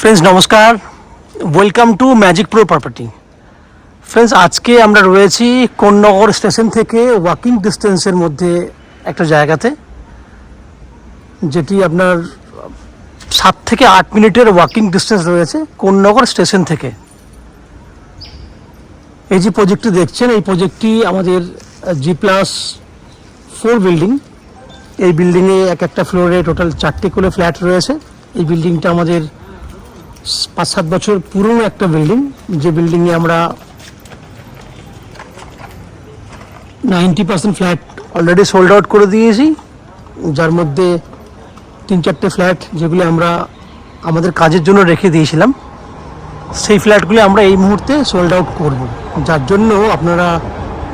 Friends नमस्कार welcome to magic pro property. Friends आज के আমরা রয়েছি কোন্নগর স্টেশন থেকে ওয়াকিং ডিস্টেন্সের মধ্যে একটা জায়গাতে, যেটি আপনার 7 থেকে 8 মিনিটের ওয়াকিং ডিস্টেন্স রয়েছে কোন্নগর স্টেশন থেকে। এই যে প্রজেক্টটি দেখছেন, এই প্রজেক্টটি আমাদের G+4 বিল্ডিং। এই বিল্ডিংয়ে একটা ফ্লোরে টোটাল 4টি করে ফ্ল্যাট রয়েছে। এই বিল্ডিংটা আমাদের 5-7 বছর পুরনো একটা বিল্ডিং, যে বিল্ডিংয়ে আমরা 90% ফ্ল্যাট অলরেডি সোল্ড আউট করে দিয়েছি, যার মধ্যে 3-4টে ফ্ল্যাট যেগুলি আমরা আমাদের কাজের জন্য রেখে দিয়েছিলাম, সেই ফ্ল্যাটগুলি আমরা এই মুহূর্তে সোল্ড আউট করব, যার জন্য আপনারা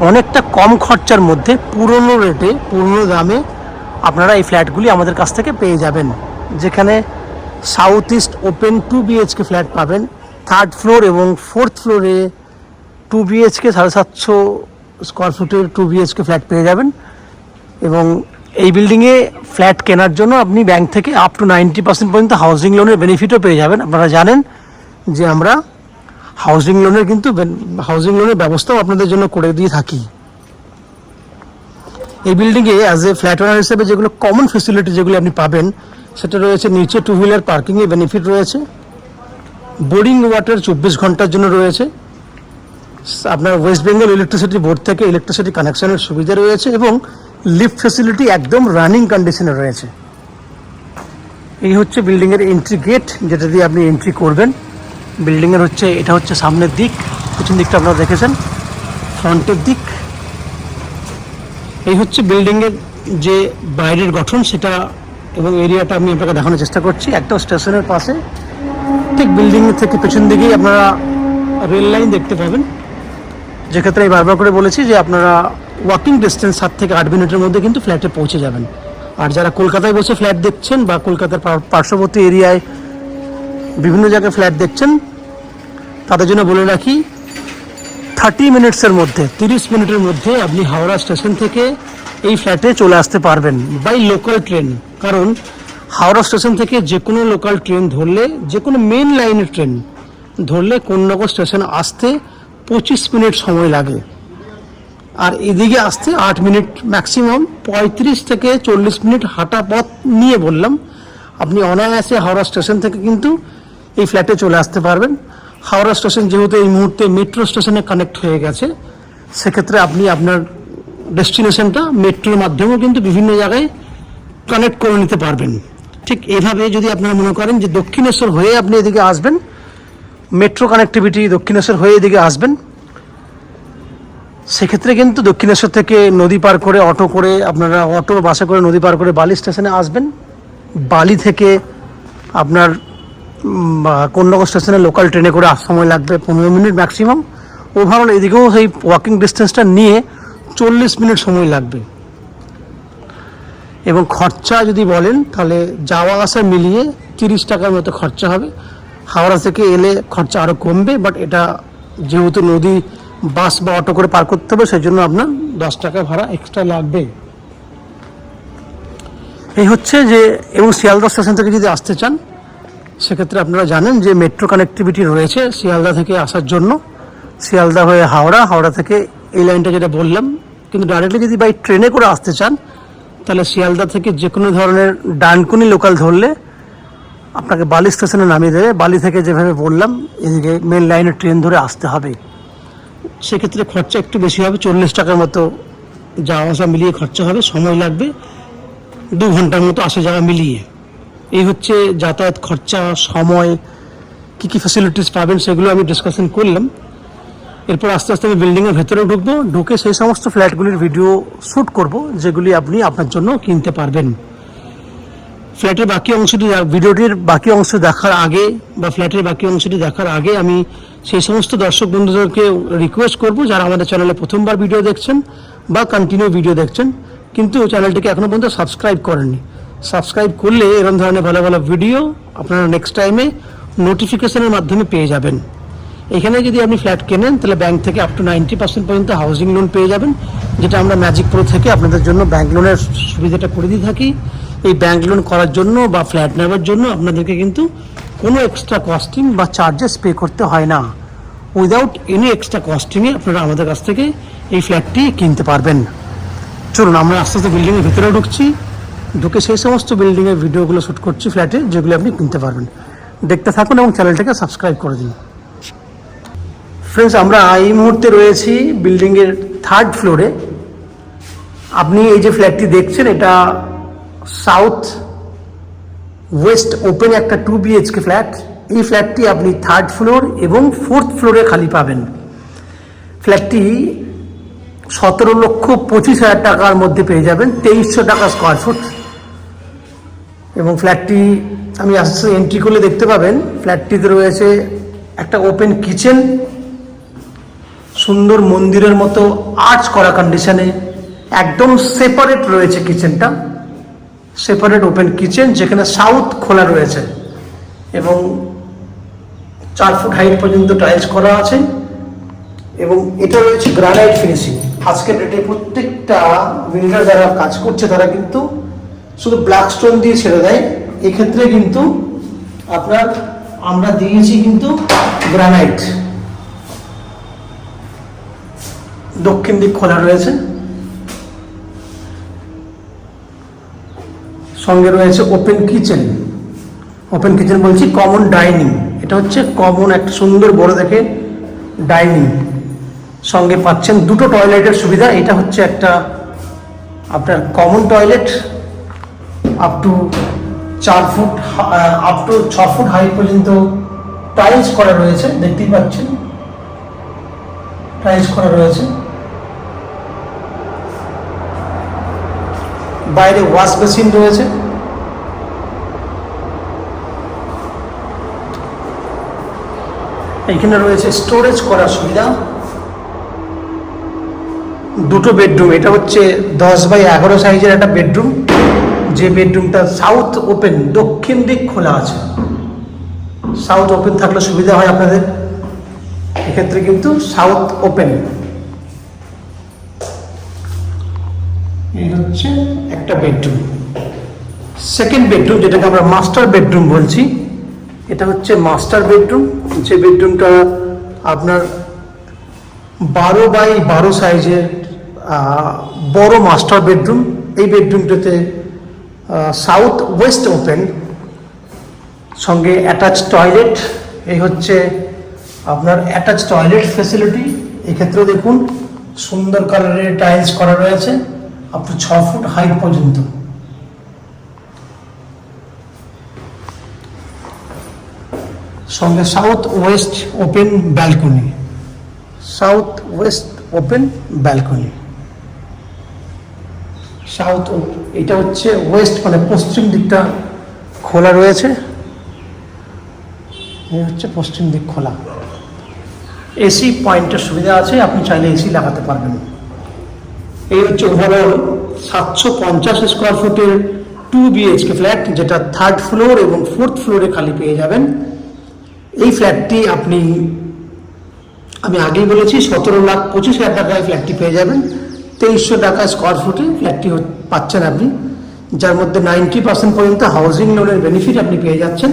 অনেকটা কম খরচার মধ্যে পুরনো রেটে পুরনো দামে আপনারা এই ফ্ল্যাটগুলি আমাদের কাছ থেকে পেয়ে যাবেন। যেখানে south east open 2 BHK flat পাবেন, 3rd ফ্লোর এবং 4th ফ্লোরে 2 BHK 750 স্কোয়ার ফুটের 2 BHK ফ্ল্যাট পেয়ে যাবেন। এবং এই বিল্ডিংয়ে ফ্ল্যাট কেনার জন্য আপনি ব্যাংক থেকে আপ টু 90% পর্যন্ত হাউজিং লোনের বেনিফিটও পেয়ে যাবেন। আপনারা জানেন যে আমরা হাউজিং লোনের ব্যবস্থাও আপনাদের জন্য করে দিয়ে থাকি। এই বিল্ডিংয়ে অ্যাজ এ ফ্ল্যাট ওনার হিসেবে যেগুলো কমন ফেসিলিটি যেগুলো আপনি পাবেন, সেটা রয়েছে নিচে 2 হুইলার পার্কিংয়ে বেনিফিট রয়েছে, বোরিং ওয়াটার 24 ঘন্টার জন্য রয়েছে, আপনার ওয়েস্ট বেঙ্গল ইলেকট্রিসিটি বোর্ড থেকে ইলেকট্রিসিটি কানেকশনের সুবিধা রয়েছে, এবং লিফট ফেসিলিটি একদম রানিং কন্ডিশনে রয়েছে। এই হচ্ছে বিল্ডিংয়ের এন্ট্রি গেট, যেটা দিয়ে আপনি এন্ট্রি করবেন। বিল্ডিংয়ের এটা হচ্ছে সামনের দিক, পিছন দিকটা আপনারা দেখেছেন, ফ্রন্টের দিক। এই হচ্ছে বিল্ডিংয়ের যে বাইরের গঠন সেটা এবং এরিয়াটা আমি আপনাকে দেখানোর চেষ্টা করছি। একটা স্টেশনের পাশে, ঠিক বিল্ডিং থেকে পেছন দিকেই আপনারা রেল লাইন দেখতে পাবেন, যেক্ষেত্রে আমি বারবার করে বলেছি যে আপনারা ওয়াকিং ডিস্টেন্স 7 থেকে 8 মিনিটের মধ্যে কিন্তু ফ্ল্যাটে পৌঁছে যাবেন। আর যারা কলকাতায় বসে ফ্ল্যাট দেখছেন বা কলকাতার পার্শ্ববর্তী এরিয়ায় বিভিন্ন জায়গায় ফ্ল্যাট দেখছেন, তাদের জন্য বলে রাখি 30 মিনিটসের মধ্যে 30 মিনিটের মধ্যে আপনি হাওড়া স্টেশন থেকে এই ফ্ল্যাটে চলে আসতে পারবেন বাই লোকাল ট্রেন। কারণ হাওড়া স্টেশন থেকে যে কোনো লোকাল ট্রেন ধরলে, যে কোনো মেন লাইনের ট্রেন ধরলে কোন্নগর স্টেশন আসতে 25 মিনিট সময় লাগে, আর এদিকে আসতে 8 মিনিট, ম্যাক্সিমাম 35 থেকে 40 মিনিট হাঁটা পথ নিয়ে বললাম আপনি অনায়াসে হাওড়া স্টেশন থেকে কিন্তু এই ফ্ল্যাটে চলে আসতে পারবেন। হাওড়া স্টেশন যেহেতু এই মুহূর্তে মেট্রো স্টেশনে কানেক্ট হয়ে গেছে, সেক্ষেত্রে আপনি আপনার ডেস্টিনেশনটা মেট্রোর মাধ্যমেও কিন্তু বিভিন্ন জায়গায় কানেক্ট করে নিতে পারবেন। ঠিক এভাবে যদি আপনারা মনে করেন যে দক্ষিণেশ্বর হয়ে আপনি এদিকে আসবেন, মেট্রো কানেক্টিভিটি দক্ষিণেশ্বর হয়ে এদিকে আসবেন, সেক্ষেত্রে কিন্তু দক্ষিণেশ্বর থেকে নদী পার করে আপনারা অটো বাসে করে নদী পার করে বালি স্টেশনে আসবেন। বালি থেকে আপনার কোন্নগর স্টেশনে লোকাল ট্রেনে করে সময় লাগবে 15 মিনিট ম্যাক্সিমাম। ওভারঅল এদিকেও সেই ওয়াকিং ডিস্টেন্সটা নিয়ে 40 মিনিট সময় লাগবে। এবং খরচা যদি বলেন তাহলে যাওয়া আসা মিলিয়ে 30 টাকার মতো খরচা হবে। হাওড়া থেকে এলে খরচা আরও কমবে, বাট এটা যেহেতু নদী বাস বা অটো করে পার করতে হবে, সেই জন্য আপনার 10 টাকা ভাড়া এক্সট্রা লাগবে। এই হচ্ছে যে, এবং শিয়ালদা স্টেশন থেকে যদি আসতে চান, সেক্ষেত্রে আপনারা জানেন যে মেট্রো কানেক্টিভিটি রয়েছে শিয়ালদা থেকে আসার জন্য। শিয়ালদা হয়ে হাওড়া থেকে এই লাইনটা যেটা বললাম, কিন্তু ডাইরেক্টলি যদি বাই ট্রেনে করে আসতে চান, তাহলে শিয়ালদা থেকে যে কোনো ধরনের ডানকুনি লোকাল ধরলে আপনাকে বালি স্টেশনে নামিয়ে দেবে। বালি থেকে যেভাবে বললাম এদিকে মেন লাইনের ট্রেন ধরে আসতে হবে। সেক্ষেত্রে খরচা একটু বেশি হবে, 40 টাকার মতো যাওয়া আসা মিলিয়ে খরচা হবে, সময় লাগবে 2 ঘন্টার মতো আসা যাওয়া মিলিয়ে। এই হচ্ছে যাতায়াত খরচা, সময়, কী কী ফ্যাসিলিটিস পাবেন সেগুলো আমি ডিসকাশন করলাম। এরপর আস্তে আস্তে আমি বিল্ডিংয়ের ভেতরে ঢুকে সেই সমস্ত ফ্ল্যাটগুলির ভিডিও শ্যুট করব, যেগুলি আপনি আপনার জন্য কিনতে পারবেন। ফ্ল্যাটের বাকি অংশটি, ভিডিওটির বাকি অংশ দেখার আগে বা ফ্ল্যাটের বাকি অংশটি দেখার আগে আমি সেই সমস্ত দর্শক বন্ধুদেরকে রিকোয়েস্ট করব, যারা আমাদের চ্যানেলে প্রথমবার ভিডিও দেখছেন বা কন্টিনিউ ভিডিও দেখছেন কিন্তু চ্যানেলটিকে এখনও পর্যন্ত সাবস্ক্রাইব করেননি, সাবস্ক্রাইব করলে এরকম ধরনের ভালো ভালো ভিডিও আপনারা নেক্সট টাইমে নোটিফিকেশনের মাধ্যমে পেয়ে যাবেন। এখানে যদি আপনি ফ্ল্যাট কেনেন তাহলে ব্যাংক থেকে আপ টু 90% পর্যন্ত হাউজিং লোন পেয়ে যাবেন, যেটা আমরা ম্যাজিক প্রো থেকে আপনাদের জন্য ব্যাংক লোনের সুবিধাটা করে দিয়ে থাকি। এই ব্যাংক লোন করার জন্য বা ফ্ল্যাট নেওয়ার জন্য আপনাদেরকে কিন্তু কোনো এক্সট্রা কস্টিং বা চার্জেস পে করতে হয় না। উইদাউট এনি এক্সট্রা কস্টিংয়ে আপনারা আমাদের কাছ থেকে এই ফ্ল্যাটটি কিনতে পারবেন। চলুন আমরা আস্তে আস্তে বিল্ডিংয়ের ভিতরে ঢুকে সেই সমস্ত বিল্ডিংয়ের ভিডিওগুলো শ্যুট করছি ফ্ল্যাটে, যেগুলো আপনি কিনতে পারবেন। দেখতে থাকুন এবং চ্যানেলটাকে সাবস্ক্রাইব করে দিন। ফ্রেন্ডস, আমরা এই মুহূর্তে রয়েছি বিল্ডিংয়ের 3rd ফ্লোরে। আপনি এই যে ফ্ল্যাটটি দেখছেন, এটা সাউথ ওয়েস্ট ওপেন একটা 2 BHK ফ্ল্যাট। এই ফ্ল্যাটটি আপনি 3rd ফ্লোর এবং 4th ফ্লোরে খালি পাবেন। ফ্ল্যাটটি 17,25,000 টাকার মধ্যে পেয়ে যাবেন, 2300 টাকা স্কোয়ার ফুট। এবং ফ্ল্যাটটি আমি আস্তে এন্ট্রি করলে দেখতে পাবেন, ফ্ল্যাটটিতে রয়েছে একটা ওপেন কিচেন, সুন্দর মন্দিরের মতো আর্চ করা কন্ডিশনে, একদম সেপারেট রয়েছে কিচেনটা, সেপারেট ওপেন কিচেন, যেখানে সাউথ খোলা রয়েছে এবং 4 ফুট হাইট পর্যন্ত টাইলস করা আছে। এবং এটা রয়েছে গ্রানাইট ফিনিশিং। আজকের ডেটে প্রত্যেকটা বিল্ডার যারা কাজ করছে তারা কিন্তু শুধু ব্ল্যাক স্টোন দিয়ে ছেড়ে দেয়, এক্ষেত্রে কিন্তু আমরা দিয়েছি কিন্তু গ্রানাইট। দক্ষিণ দিক খোলা রয়েছে, সঙ্গে রয়েছে ওপেন কিচেন। ওপেন কিচেন বলছি কমন ডাইনিং, এটা হচ্ছে কমন একটা সুন্দর বড় দেখে ডাইনিং। সঙ্গে পাচ্ছেন 2টো টয়লেটের সুবিধা। এটা হচ্ছে একটা আপনার common toilet, up to 6 foot height পর্যন্ত টাইলস করা রয়েছে, দেখতেই পাচ্ছেন টাইলস করা রয়েছে। বাইরে ওয়াশ বেসিন রয়েছে। এখানে রয়েছে স্টোরেজ করার সুবিধা। 2টো বেডরুম, এটা হচ্ছে 10x11 সাইজের একটা বেডরুম, যে বেডরুমটা সাউথ ওপেন, দক্ষিণ দিক খোলা আছে। সাউথ ওপেন থাকলে সুবিধা হয় আপনাদের, এক্ষেত্রে কিন্তু সাউথ ওপেন। এই হচ্ছে একটা বেডরুম। সেকেন্ড বেডরুম, যেটাকে আমরা মাস্টার বেডরুম বলছি, এটা হচ্ছে মাস্টার বেডরুম, যে বেডরুমটা আপনার 12x12 সাইজের বড় মাস্টার বেডরুম। এই বেডরুমটাতে সাউথ ওয়েস্ট ওপেন, সঙ্গে অ্যাটাচ টয়লেট। এই হচ্ছে আপনার অ্যাটাচ টয়লেট ফেসিলিটি। এক্ষেত্রেও দেখুন সুন্দর কালারের টাইলস করা রয়েছে, আপ টু 6 ফুট হাইট পর্যন্ত। সঙ্গে south West open balcony, south West open balcony. South, এটা হচ্ছে ওয়েস্ট মানে পশ্চিম দিকটা খোলা রয়েছে, এই হচ্ছে পশ্চিম দিক খোলা। এসি পয়েন্টের সুবিধা আছে, আপনি চাইলে এসি লাগাতে পারবেন। এই হচ্ছে ওভারঅল 750 স্কোয়ার ফুটের 2 BHK ফ্ল্যাট, যেটা 3rd ফ্লোর এবং 4th ফ্লোরে খালি পেয়ে যাবেন। এই ফ্ল্যাটটি আমি আগেই বলেছি 17,25,000 টাকায় ফ্ল্যাটটি পেয়ে যাবেন। 2300 টাকা স্কোয়ার ফুটে ফ্ল্যাটটি পাচ্ছেন আপনি, যার মধ্যে 90% পর্যন্ত হাউজিং লোনের বেনিফিট আপনি পেয়ে যাচ্ছেন।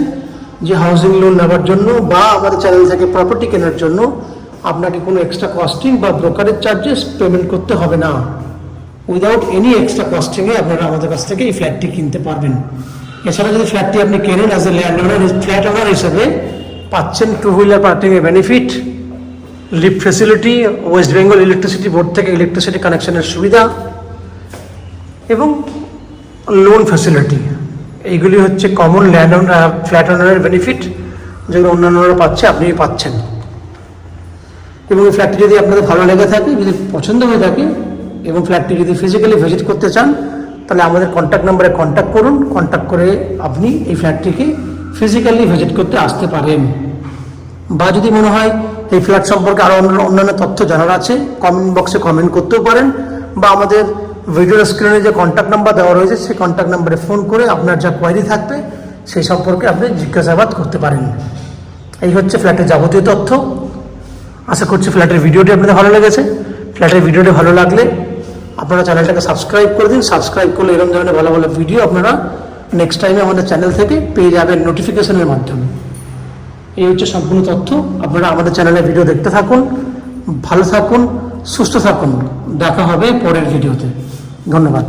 যে হাউজিং লোন নেওয়ার জন্য বা আমাদের চ্যানেল থেকে প্রপার্টি কেনার জন্য আপনাকে কোনো এক্সট্রা কস্টিং বা ব্রোকারেজ চার্জেস পেমেন্ট করতে হবে না। উইদাউট এনি এক্সট্রা কস্টিংয়ে আপনারা আমাদের কাছ থেকে এই ফ্ল্যাটটি কিনতে পারবেন। এছাড়া যদি ফ্ল্যাটটি আপনি কেনেন as a land owner, flat owner হিসেবে পাচ্ছেন 2 হুইলার পার্কিংয়ের benefit, lift facility, West Bengal electricity board থেকে ইলেকট্রিসিটি কানেকশনের সুবিধা এবং লোন ফ্যাসিলিটি। এইগুলি হচ্ছে কমন ল্যান্ড ফ্ল্যাট ওনারের বেনিফিট, যেগুলো অন্যান্যরা পাচ্ছে, আপনিও পাচ্ছেন। এবং এই ফ্ল্যাটটি যদি আপনাদের ভালো লেগে থাকে, যদি পছন্দ হয়ে থাকে এবং ফ্ল্যাটটি যদি ফিজিক্যালি ভিজিট করতে চান, তাহলে আমাদের কন্ট্যাক্ট নাম্বারে কন্ট্যাক্ট করুন। কন্ট্যাক্ট করে আপনি এই ফ্ল্যাটটিকে ফিজিক্যালি ভিজিট করতে আসতে পারেন। বা যদি মনে হয় এই ফ্ল্যাট সম্পর্কে আরও অন্যান্য তথ্য জানার আছে, কমেন্ট বক্সে কমেন্ট করতেও পারেন, বা আমাদের ভিডিওর স্ক্রিনে যে কন্ট্যাক্ট নাম্বার দেওয়া রয়েছে সেই কন্ট্যাক্ট নাম্বারে ফোন করে আপনার যা কোয়ারি থাকবে সেই সম্পর্কে আপনি জিজ্ঞাসাবাদ করতে পারেন। এই হচ্ছে ফ্ল্যাটের যাবতীয় তথ্য। আশা করছি ফ্ল্যাটের ভিডিওটি আপনাদের ভালো লেগেছে। ফ্ল্যাটের ভিডিওটি ভালো লাগলে আপনারা চ্যানেলটাকে সাবস্ক্রাইব করে দিন। সাবস্ক্রাইব করলে এরকম ধরনের ভালো ভালো ভিডিও আপনারা নেক্সট টাইমে আমাদের চ্যানেল থেকে পেয়ে যাবেন নোটিফিকেশনের মাধ্যমে। এই হচ্ছে সম্পূর্ণ তথ্য। আপনারা আমাদের চ্যানেলে ভিডিও দেখতে থাকুন, ভালো থাকুন, সুস্থ থাকুন। দেখা হবে পরের ভিডিওতে। ধন্যবাদ।